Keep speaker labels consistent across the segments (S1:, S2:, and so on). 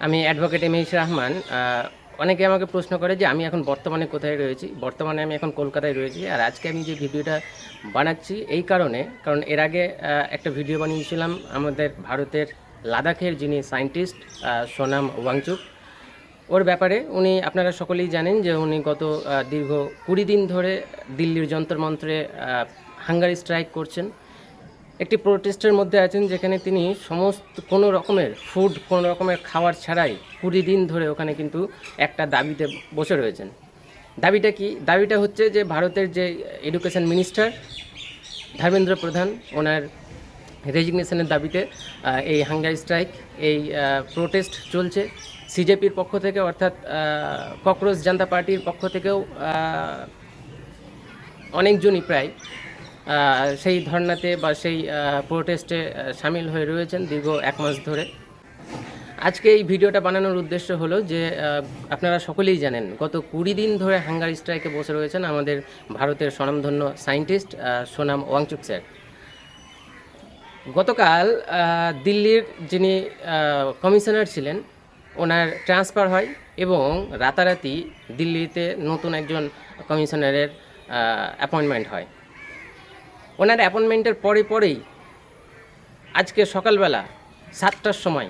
S1: আমি advocate MH Rahman. অনেকে আমাকে প্রশ্ন করে যে আমি এখন বর্তমানে কোথায় রয়েছি। বর্তমানে আমি এখন কলকাতায় রয়েছি। আর আজকে আমি যে ভিডিওটা বানাচ্ছি এই কারণে, কারণ এর আগে একটা ভিডিও বানিয়েছিলাম আমাদের ভারতের লাদাখের যিনি সায়েন্টিস্ট সোনাম ওয়াংচুক, ওর ব্যাপারে। উনি আপনারা সকলেই জানেন যে উনি গত দীর্ঘ 20 দিন ধরে দিল্লির যন্তর মন্ত্রে হাঙ্গারি স্ট্রাইক করছেন। একটি প্রোটেস্টের মধ্যে আছেন যেখানে তিনি সমস্ত কোনো রকমের ফুড, কোনো রকমের খাবার ছাড়াই 20 দিন ধরে ওখানে কিন্তু একটা দাবিতে বসে রয়েছেন। দাবিটা কি? দাবিটা হচ্ছে যে ভারতের যে এডুকেশন মিনিস্টার ধর্মেন্দ্র প্রধান, ওনার রেজিগনেশনের দাবিতে এই হাঙ্গারি স্ট্রাইক, এই প্রোটেস্ট চলছে। সিজেপির পক্ষ থেকে, অর্থাৎ ককরোচ জনতা পার্টির পক্ষ থেকেও অনেকজনই প্রায় সেই ধর্নাতে বা সেই প্রোটেস্টে সামিল হয়ে রয়েছেন দীর্ঘ 1 মাস ধরে। আজকে এই ভিডিওটা বানানোর উদ্দেশ্য হলো যে আপনারা সকলেই জানেন গত 20 দিন ধরে হাঙ্গারি স্ট্রাইকে বসে রয়েছেন আমাদের ভারতের স্বনামধন্য সায়েন্টিস্ট সোনাম ওয়াংচুক স্যার। গতকাল দিল্লির যিনি কমিশনার ছিলেন ওনার ট্রান্সফার হয় এবং রাতারাতি দিল্লিতে নতুন একজন কমিশনারের অ্যাপয়েন্টমেন্ট হয়। ওনার অ্যাপয়েন্টমেন্টের পরেই আজকে সকালবেলা 7টার সময়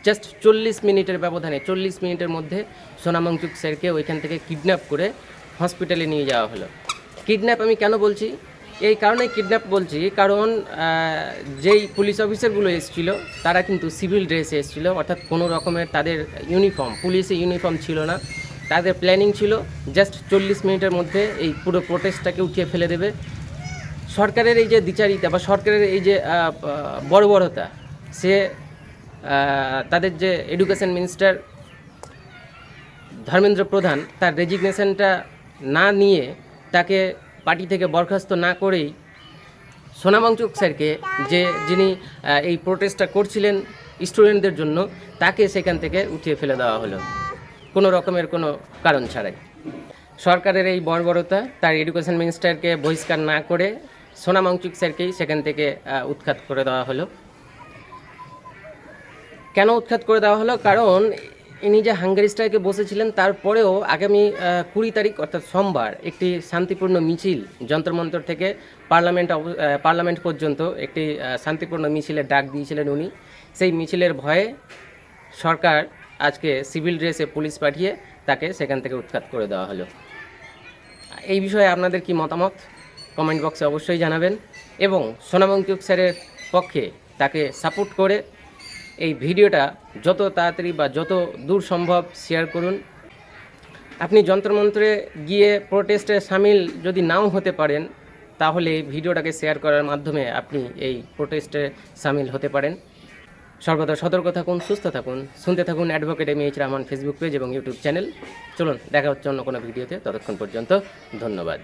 S1: জাস্ট 40 মিনিটের ব্যবধানে, 40 মিনিটের মধ্যে সোনাম ওয়াংচুক স্যারকে ওইখান থেকে কিডন্যাপ করে হসপিটালে নিয়ে যাওয়া হলো। কিডন্যাপ আমি কেন বলছি? এই কারণে কিডন্যাপ বলছি কারণ যেই পুলিশ অফিসারগুলো এসেছিল তারা কিন্তু সিভিল ড্রেসে এসেছিল, অর্থাৎ কোনো রকমের তাদের ইউনিফর্ম, পুলিশে ইউনিফর্ম ছিল না। তাদের প্ল্যানিং ছিল জাস্ট 40 মিনিটের মধ্যে এই পুরো প্রোটেস্টটাকে উঠিয়ে ফেলে দেবে। সরকারের এই যে দ্বিচারিতা বা সরকারের এই যে বর্বরতা, সে তাদের যে এডুকেশন মিনিস্টার ধর্মেন্দ্র প্রধান তার রেজিগনেশনটা না নিয়ে, তাকে পার্টি থেকে বরখাস্ত না করেই সোনাম ওয়াংচুক স্যারকে, যিনি এই প্রোটেস্টটা করছিলেন স্টুডেন্টদের জন্য, তাকে সেখান থেকে উঠিয়ে ফেলে দেওয়া হলো কোনো রকমের কোনো কারণ ছাড়াই। সরকারের এই বর্বরতা, তার এডুকেশন মিনিস্টারকে বহিষ্কার না করে সোনাম ওয়াংচুক স্যারকেই সেখান থেকে উৎখাত করে দেওয়া হলো। কেন উৎখাত করে দেওয়া হলো? কারণ ইনি যে হাঙ্গারি স্ট্রাইকে বসেছিলেন তারপরেও আগামী 20 তারিখ অর্থাৎ সোমবার একটি শান্তিপূর্ণ মিছিল যন্তরমন্তর থেকে পার্লামেন্ট পর্যন্ত একটি শান্তিপূর্ণ মিছিলের ডাক দিয়েছিলেন উনি। সেই মিছিলের ভয়ে সরকার আজকে সিভিল ড্রেসে পুলিশ পাঠিয়ে তাকে সেখান থেকে উৎখাত করে দেওয়া হলো। এই বিষয়ে আপনাদের কি মতামত কমেন্ট বক্সে অবশ্যই জানাবেন এবং সোনাম ওয়াংচুক স্যারের পক্ষে তাকে সাপোর্ট করে এই ভিডিওটা যত তাড়াতাড়ি বা যত দূর সম্ভব শেয়ার করুন। আপনি যন্ত্রমন্ত্রে গিয়ে প্রোটেস্টে সামিল যদি নাও হতে পারেন, তাহলে এই ভিডিওটাকে শেয়ার করার মাধ্যমে আপনি এই প্রোটেস্টে সামিল হতে পারেন। সর্বদা সতর্ক থাকুন, সুস্থ থাকুন, শুনতে থাকুন advocate MH Rahman Facebook page এবং ইউটিউব চ্যানেল। চলুন, দেখা হচ্ছে অন্য কোনো ভিডিওতে। ততক্ষণ পর্যন্ত ধন্যবাদ।